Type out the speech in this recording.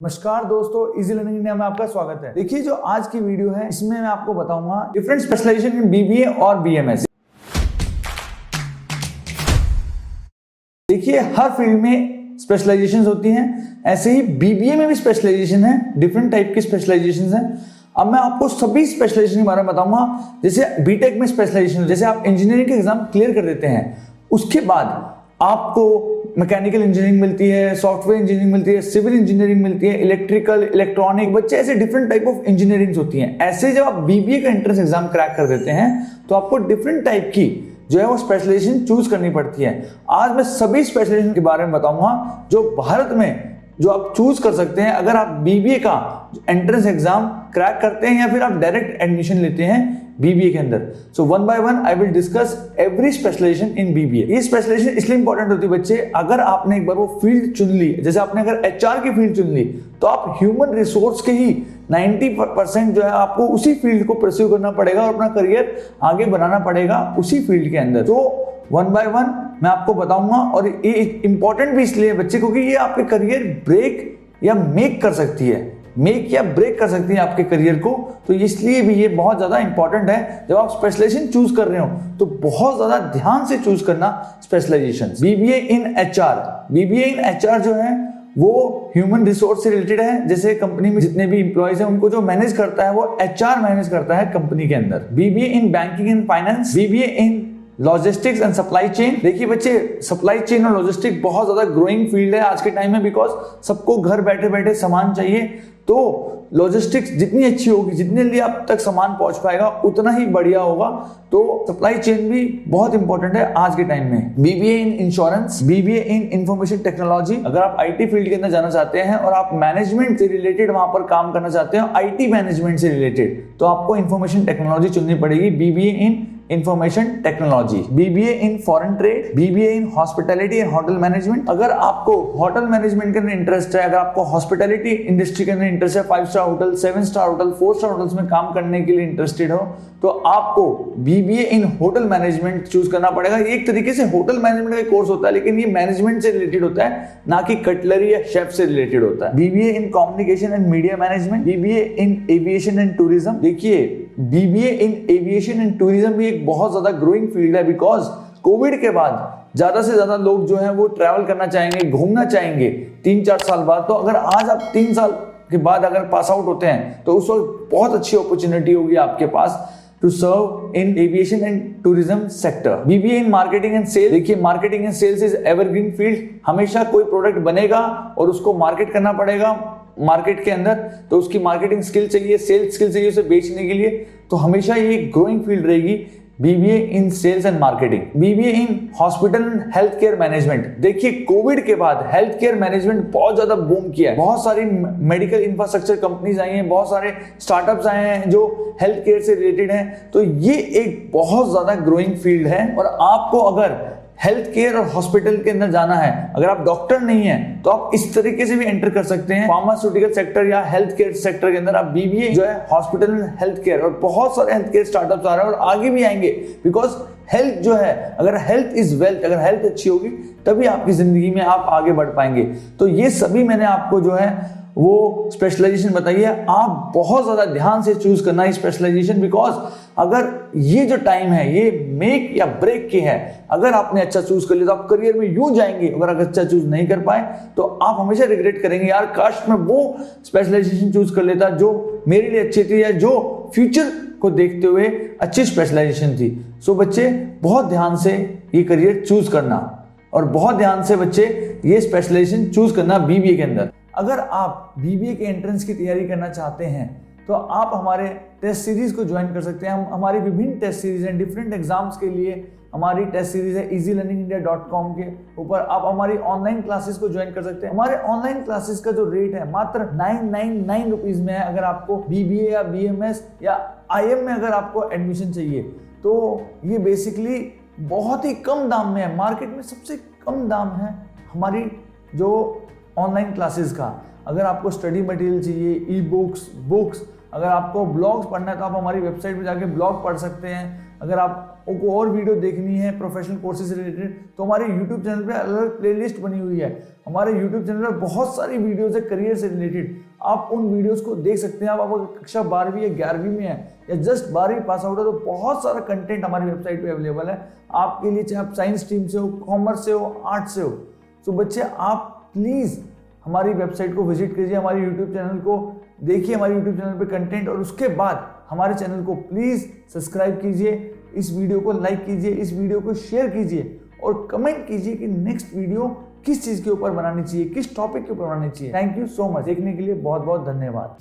नमस्कार दोस्तों, easy learning India में आपका स्वागत है। देखिए, जो आज की वीडियो है इसमें मैं आपको बताऊंगा डिफरेंट स्पेशलाइजेशन इन बीबीए और बीएमएस। देखिए, हर फील्ड में स्पेशलाइजेशंस होती हैं, ऐसे ही बीबीए में भी स्पेशलाइजेशन है, डिफरेंट टाइप की स्पेशलाइजेशंस हैं। अब मैं आपको सभी स्पेशलाइजेशन के बारे में बताऊंगा। जैसे बीटेक में स्पेशलाइजेशन, जैसे आप इंजीनियरिंग के एग्जाम क्लियर कर देते हैं, उसके बाद आपको मैकेनिकल इंजीनियरिंग मिलती है, सॉफ्टवेयर इंजीनियरिंग मिलती है, सिविल इंजीनियरिंग मिलती है, इलेक्ट्रिकल, इलेक्ट्रॉनिक, बच्चे ऐसे डिफरेंट टाइप ऑफ इंजीनियरिंग होती हैं। ऐसे जब आप बीबीए का एंट्रेंस एग्जाम क्रैक कर देते हैं तो आपको डिफरेंट टाइप की जो है वो स्पेशलाइजेशन चूज करनी पड़ती है। आज मैं सभी स्पेशलाइजेशन के बारे में बताऊंगा जो भारत में जो आप चूज कर सकते हैं अगर आप बीबीए का एंट्रेंस एग्जाम क्रैक करते हैं या फिर आप डायरेक्ट एडमिशन लेते हैं बीबीए के अंदर। So one by one I will discuss every specialisation in BBA. ये स्पेशलाइजेशन इसलिए इंपॉर्टेंट होती है बच्चे, अगर आपने एक बार वो फील्ड चुन ली, जैसे आपने अगर एचआर की फील्ड चुन ली, तो आप ह्यूमन रिसोर्स के ही 90% जो है आपको उसी फील्ड को परस्यू करना पड़ेगा और अपना करियर आगे बनाना पड़ेगा उसी फील्ड के अंदर। तो वन बाय वन मैं आपको बताऊंगा, और ये इंपॉर्टेंट भी इसलिए बच्चे क्योंकि ये आपके करियर ब्रेक या मेक कर सकती है, मेक या ब्रेक कर सकती है आपके करियर को। तो इसलिए भी ये बहुत ज्यादा इंपॉर्टेंट है। जब आप स्पेशलाइजेशन चूज कर रहे हो तो बहुत ज्यादा ध्यान से चूज करना specialisation. BBA in HR, BBA in HR जो है वो ह्यूमन रिसोर्स से रिलेटेड है। जैसे कंपनी में जितने भी इंप्लॉइज हैं उनको जो मैनेज करता है वो एचआर मैनेज करता है कंपनी के अंदर। BBA in banking and finance, BBA in logistics and supply chain. देखिए बच्चे, सप्लाई चेन और लॉजिस्टिक बहुत ज्यादा ग्रोइंग फील्ड है आज के टाइम में, बिकॉज सबको घर बैठे बैठे सामान चाहिए। तो लॉजिस्टिक्स जितनी अच्छी होगी, जितने लिए आप तक सामान पहुंच पाएगा उतना ही बढ़िया होगा। तो सप्लाई चेन भी बहुत इंपॉर्टेंट है आज के टाइम में। BBA in insurance, BBA in information technology. अगर आप आईटी फील्ड के अंदर जाना चाहते हैं और आप मैनेजमेंट से रिलेटेड वहां पर काम करना चाहते हो, आईटी मैनेजमेंट से रिलेटेड, तो आपको इंफॉर्मेशन टेक्नोलॉजी चुननी पड़ेगी। BBA in information technology, BBA in foreign trade, BBA in hospitality and hotel management. अगर आपको होटल मैनेजमेंट के अंदर इंटरेस्ट है, अगर आपको हॉस्पिटैलिटी इंडस्ट्री के अंदर इंटरेस्ट है, 5 star hotel, 7 star hotel, 4 star hotels में काम करने के लिए इंटरेस्टेड हो, तो आपको बीबीए इन होटल मैनेजमेंट चूज करना पड़ेगा। ये एक तरीके से होटल मैनेजमेंट का कोर्स होता है, लेकिन ये मैनेजमेंट से रिलेटेड होता है, ना कि कटलरी या शेफ से रिलेटेड होता है। BBA in communication and media management, BBA in aviation and tourism. देखिए, BBA in aviation and tourism भी एक बहुत ज्यादा ग्रोइंग फील्ड है, बिकॉज कोविड के बाद ज्यादा से ज्यादा लोग जो है वो ट्रैवल करना चाहेंगे, घूमना चाहेंगे 3-4 साल बाद। तो अगर आज आप 3 साल के बाद अगर पास आउट होते हैं तो उस वक्त बहुत अच्छी अपॉर्चुनिटी होगी आपके पास to serve in aviation and tourism sector. BBA in marketing and sale. देखिए, marketing and sales is evergreen field. हमेशा कोई प्रोडक्ट बनेगा और उसको मार्केट करना पड़ेगा मार्केट के अंदर, तो उसकी मार्केटिंग स्किल चाहिए, सेल्स स्किल चाहिए उसे बेचने के लिए। तो हमेशा ये ग्रोइंग फील्ड रहेगी, BBA in sales and marketing. BBA in hospital and health care management. देखिए, कोविड के बाद हेल्थ केयर मैनेजमेंट बहुत ज्यादा बूम किया है। बहुत सारी मेडिकल इंफ्रास्ट्रक्चर कंपनीज आई हैं, बहुत सारे स्टार्टअप्स आए हैं जो हेल्थ केयर से रिलेटेड हैं। तो ये एक बहुत ज्यादा ग्रोइंग फील्ड है, और आपको अगर हेल्थ केयर और हॉस्पिटल के अंदर जाना है, अगर आप डॉक्टर नहीं हैं तो आप इस तरीके से भी एंटर कर सकते हैं फार्मास्यूटिकल सेक्टर या हेल्थ केयर सेक्टर के अंदर। आप बीबीए जो है हॉस्पिटल एंड हेल्थ केयर, और बहुत सारे हेल्थ केयर स्टार्टअप्स आ रहे हैं और आगे भी आएंगे, बिकॉज हेल्थ जो है, अगर हेल्थ इज वेल्थ, अगर हेल्थ अच्छी होगी तभी आपकी जिंदगी में आप आगे बढ़ पाएंगे। तो ये सभी मैंने आपको जो है वो स्पेशलाइजेशन बताइए। आप बहुत ज्यादा ध्यान से चूज करना है स्पेशलाइजेशन, बिकॉज अगर ये जो टाइम है ये मेक या ब्रेक की है। अगर आपने अच्छा चूज कर लिया तो आप करियर में यूं जाएंगे, अगर अच्छा चूज नहीं कर पाए तो आप हमेशा रिग्रेट करेंगे, यार काश मैं वो स्पेशलाइजेशन चूज कर लेता जो मेरे लिए अच्छी थी या जो फ्यूचर को देखते हुए अच्छी स्पेशलाइजेशन थी। सो बच्चे, बहुत ध्यान से ये करियर चूज करना, और बहुत ध्यान से बच्चे ये स्पेशलाइजेशन चूज करना बीबीए के अंदर। अगर आप बीबीए के एंट्रेंस की तैयारी करना चाहते हैं तो आप हमारे टेस्ट सीरीज को ज्वाइन कर सकते हैं। हम हमारी विभिन्न टेस्ट सीरीज हैं, डिफरेंट एग्जाम्स के लिए हमारी टेस्ट सीरीज है easylearningindia.com के ऊपर। आप हमारी ऑनलाइन क्लासेस को ज्वाइन कर सकते हैं। हमारे ऑनलाइन क्लासेस का जो रेट है मात्र 999 रुपीज में है। अगर आपको बीबीए या बीएमएस या आईएम में अगर आपको एडमिशन चाहिए तो ये बेसिकली बहुत ही कम दाम में है, मार्केट में सबसे कम दाम है हमारी जो ऑनलाइन क्लासेस का। अगर आपको स्टडी मटेरियल चाहिए, ई बुक्स, अगर आपको ब्लॉग्स पढ़ना है तो आप हमारी वेबसाइट पे जाके ब्लॉग पढ़ सकते हैं। अगर आपको और वीडियो देखनी है प्रोफेशनल कोर्सेज से रिलेटेड तो हमारे यूट्यूब चैनल पे अलग अलग प्लेलिस्ट बनी हुई है। हमारे यूट्यूब चैनल पर बहुत सारी वीडियोस है करियर से रिलेटेड, आप उन वीडियोस को देख सकते हैं। आप अगर कक्षा 12वीं या 11वीं में है या जस्ट 12वीं पास आउट है तो बहुत सारा कंटेंट हमारी वेबसाइट पे अवेलेबल है आपके लिए, चाहे आप साइंस स्ट्रीम से हो, कॉमर्स से हो, आर्ट्स से हो। तो बच्चे आप प्लीज़ हमारी वेबसाइट को विजिट कीजिए, हमारे यूट्यूब चैनल को देखिए, हमारे यूट्यूब चैनल पे कंटेंट, और उसके बाद हमारे चैनल को प्लीज़ सब्सक्राइब कीजिए, इस वीडियो को लाइक कीजिए, इस वीडियो को शेयर कीजिए और कमेंट कीजिए कि नेक्स्ट वीडियो किस चीज़ के ऊपर बनानी चाहिए, किस टॉपिक के ऊपर बनानी चाहिए। थैंक यू सो मच, देखने के लिए बहुत बहुत धन्यवाद।